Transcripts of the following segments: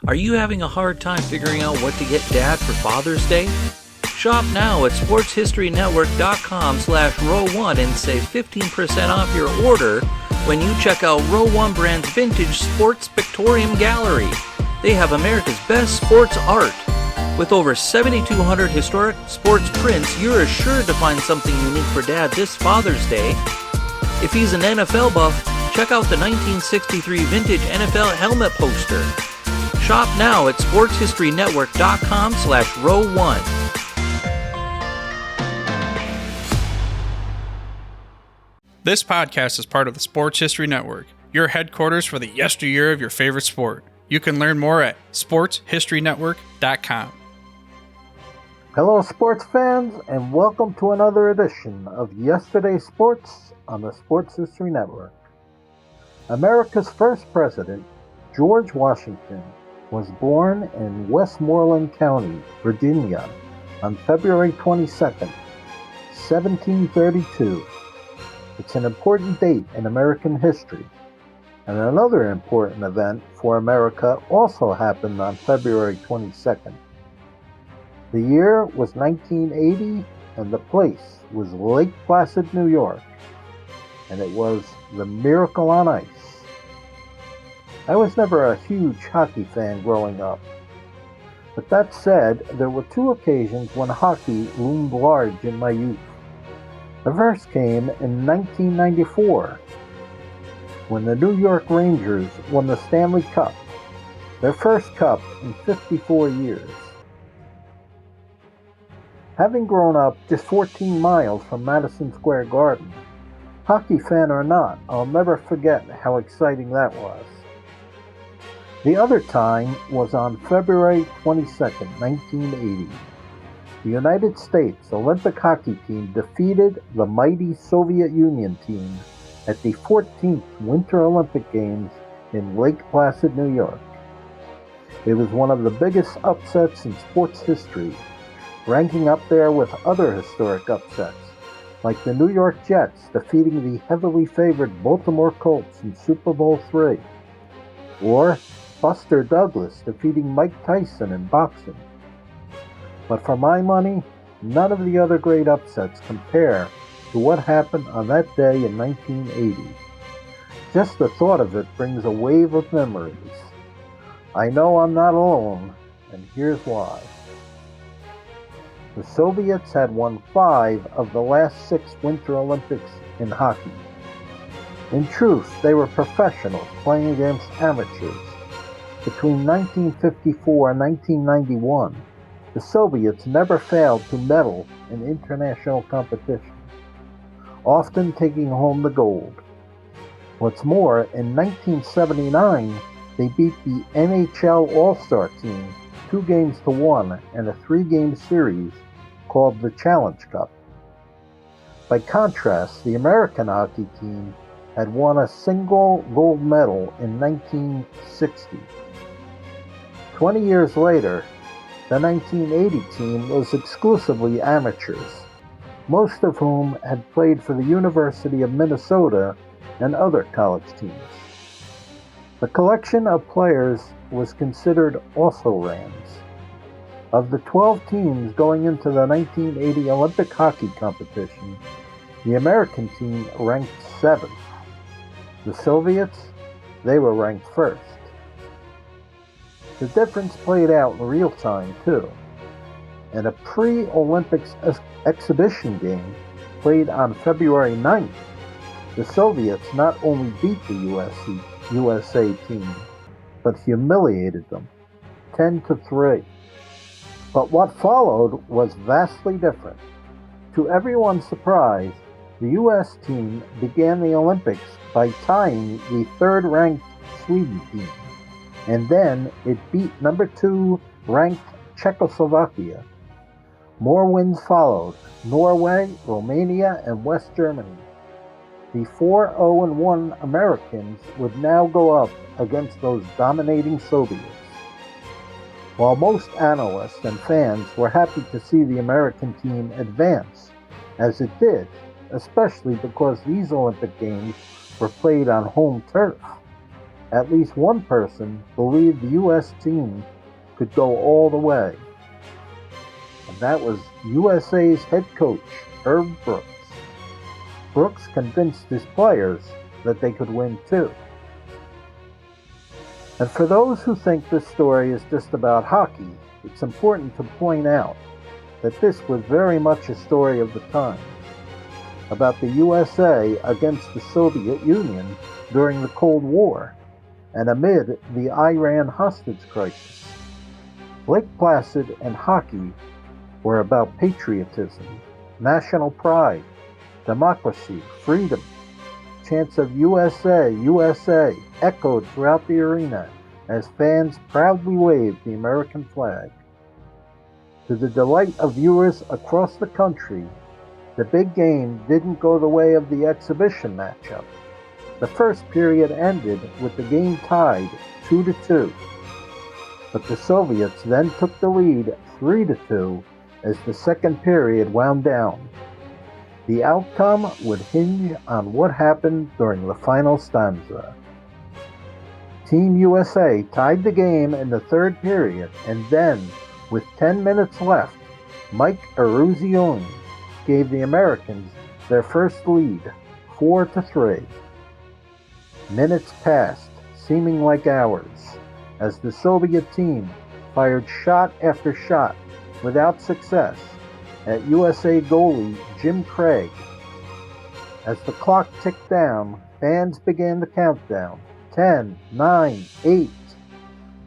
Are you having a hard time figuring out what to get Dad for Father's Day? Shop now at sportshistorynetwork.com/row1 and save 15% off your order when you check out Row 1 Brand's Vintage Sports Pictorium Gallery. They have America's best sports art. With over 7,200 historic sports prints, you're assured to find something unique for Dad this Father's Day. If he's an NFL buff, check out the 1963 vintage NFL helmet poster. Shop now at sportshistorynetwork.com/row1. This podcast is part of the Sports History Network, your headquarters for the yesteryear of your favorite sport. You can learn more at sportshistorynetwork.com. Hello, sports fans, and welcome to another edition of Yesterday's Sports on the Sports History Network. America's first president, George Washington, was born in Westmoreland County, Virginia, on February 22nd, 1732. It's an important date in American history, and another important event for America also happened on February 22nd. The year was 1980, and the place was Lake Placid, New York, and it was the Miracle on Ice. I was never a huge hockey fan growing up, but that said, there were two occasions when hockey loomed large in my youth. The first came in 1994, when the New York Rangers won the Stanley Cup, their first cup in 54 years. Having grown up just 14 miles from Madison Square Garden, hockey fan or not, I'll never forget how exciting that was. The other time was on February 22nd, 1980. The United States Olympic hockey team defeated the mighty Soviet Union team at the 14th Winter Olympic Games in Lake Placid, New York. It was one of the biggest upsets in sports history, ranking up there with other historic upsets, like the New York Jets defeating the heavily favored Baltimore Colts in Super Bowl III, or Buster Douglas defeating Mike Tyson in boxing. But for my money, none of the other great upsets compare to what happened on that day in 1980. Just the thought of it brings a wave of memories. I know I'm not alone, and here's why. The Soviets had won 5 of the last 6 Winter Olympics in hockey. In truth, they were professionals playing against amateurs. Between 1954 and 1991, the Soviets never failed to medal in international competition, often taking home the gold. What's more, in 1979, they beat the NHL All-Star team 2-1 in a 3-game series called the Challenge Cup. By contrast, the American hockey team had won a single gold medal in 1960. 20 years later, the 1980 team was exclusively amateurs, most of whom had played for the University of Minnesota and other college teams. The collection of players was considered also-rans. Of the 12 teams going into the 1980 Olympic hockey competition, the American team ranked 7th. The Soviets, they were ranked 1st. The difference played out in real time, too. In a pre-Olympics exhibition game played on February 9th, the Soviets not only beat the USA team, but humiliated them, 10-3. But what followed was vastly different. To everyone's surprise, the U.S. team began the Olympics by tying the 3rd-ranked Sweden team, and then it beat number 2 ranked Czechoslovakia. More wins followed: Norway, Romania, and West Germany. The 4-0-1 Americans would now go up against those dominating Soviets. While most analysts and fans were happy to see the American team advance, as it did, especially because these Olympic Games were played on home turf. at least one person believed the U.S. team could go all the way. And that was USA's head coach, Herb Brooks. Brooks convinced his players that they could win too. And for those who think this story is just about hockey, it's important to point out that this was very much a story of the times, about the USA against the Soviet Union during the Cold War and amid the Iran hostage crisis. Lake Placid and hockey were about patriotism, national pride, democracy, freedom. Chants of USA, USA echoed throughout the arena as fans proudly waved the American flag. To the delight of viewers across the country, the big game didn't go the way of the exhibition matchup. The first period ended with the game tied 2-2, but the Soviets then took the lead 3-2 as the second period wound down. The outcome would hinge on what happened during the final stanza. Team USA tied the game in the third period, and then, with 10 minutes left, Mike Eruzione gave the Americans their first lead, 4-3. Minutes passed, seeming like hours, as the Soviet team fired shot after shot without success at USA goalie Jim Craig. As the clock ticked down, fans began the countdown. 10, 9, 8.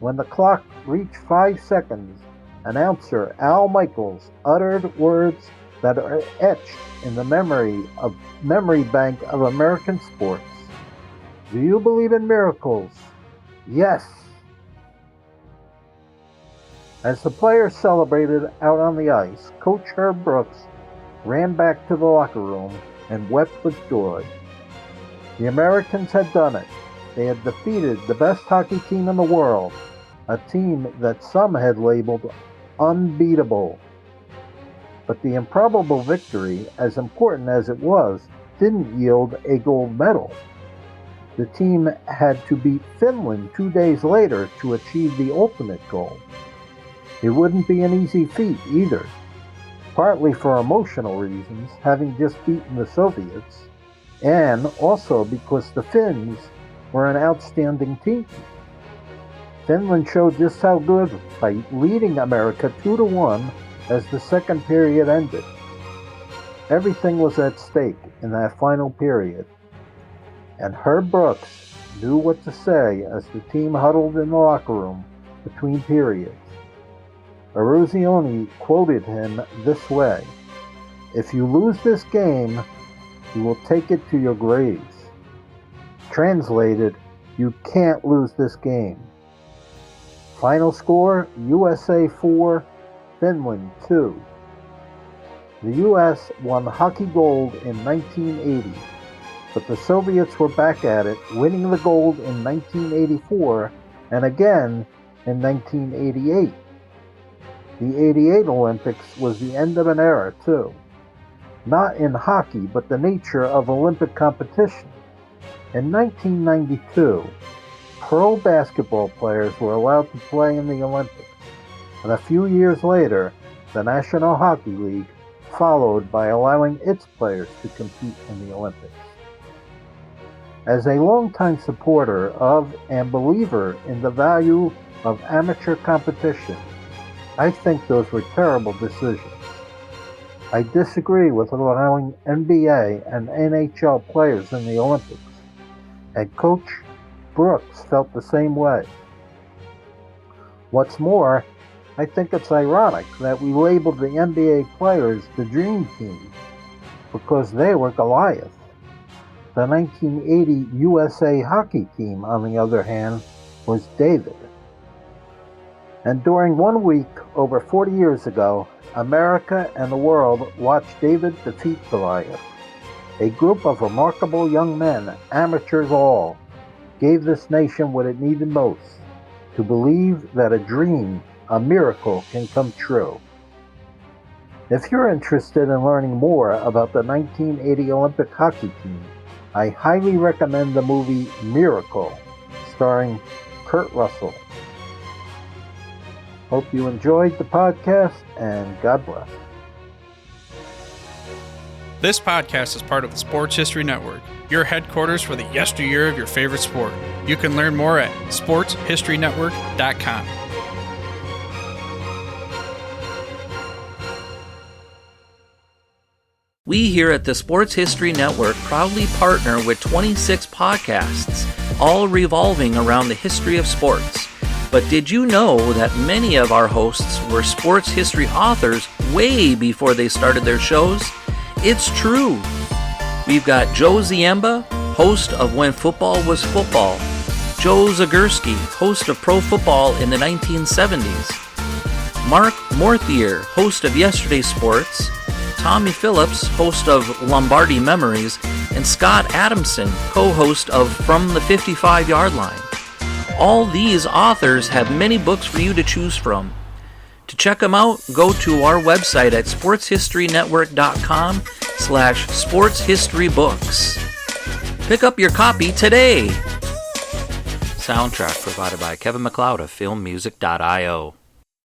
When the clock reached 5 seconds, announcer Al Michaels uttered words that are etched in the memory bank of American sports. Do you believe in miracles? Yes. As the players celebrated out on the ice, Coach Herb Brooks ran back to the locker room and wept with joy. The Americans had done it. They had defeated the best hockey team in the world, a team that some had labeled unbeatable. But the improbable victory, as important as it was, didn't yield a gold medal. The team had to beat Finland 2 days later to achieve the ultimate goal. It wouldn't be an easy feat either, partly for emotional reasons, having just beaten the Soviets, and also because the Finns were an outstanding team. Finland showed just how good by leading America 2-1 as the second period ended. Everything was at stake in that final period, and Herb Brooks knew what to say as the team huddled in the locker room between periods. Eruzione quoted him this way: "If you lose this game, you will take it to your graves." Translated, you can't lose this game. Final score, USA 4, Finland 2. The U.S. won hockey gold in 1980, but the Soviets were back at it, winning the gold in 1984 and again in 1988. The 88 Olympics was the end of an era, too. Not in hockey, but the nature of Olympic competition. In 1992, pro basketball players were allowed to play in the Olympics, and a few years later, the National Hockey League followed by allowing its players to compete in the Olympics. As a longtime supporter of and believer in the value of amateur competition, I think those were terrible decisions. I disagree with allowing NBA and NHL players in the Olympics, and Coach Brooks felt the same way. What's more, I think it's ironic that we labeled the NBA players the Dream Team because they were Goliath. The 1980 USA hockey team, on the other hand, was David. And during 1 week, over 40 years ago, America and the world watched David defeat Goliath. A group of remarkable young men, amateurs all, gave this nation what it needed most, to believe that a dream, a miracle, can come true. If you're interested in learning more about the 1980 Olympic hockey team, I highly recommend the movie Miracle, starring Kurt Russell. Hope you enjoyed the podcast, and God bless. This podcast is part of the Sports History Network, your headquarters for the yesteryear of your favorite sport. You can learn more at sportshistorynetwork.com. We here at the Sports History Network proudly partner with 26 podcasts, all revolving around the history of sports. But did you know that many of our hosts were sports history authors way before they started their shows? It's true. We've got Joe Ziemba, host of When Football Was Football, Joe Zagurski, host of Pro Football in the 1970s, Mark Morthier, host of Yesterday's Sports, Tommy Phillips, host of Lombardi Memories, and Scott Adamson, co-host of From the 55-Yard Line. All these authors have many books for you to choose from. To check them out, go to our website at sportshistorynetwork.com/sportshistorybooks. Pick up your copy today. Soundtrack provided by Kevin MacLeod of filmmusic.io.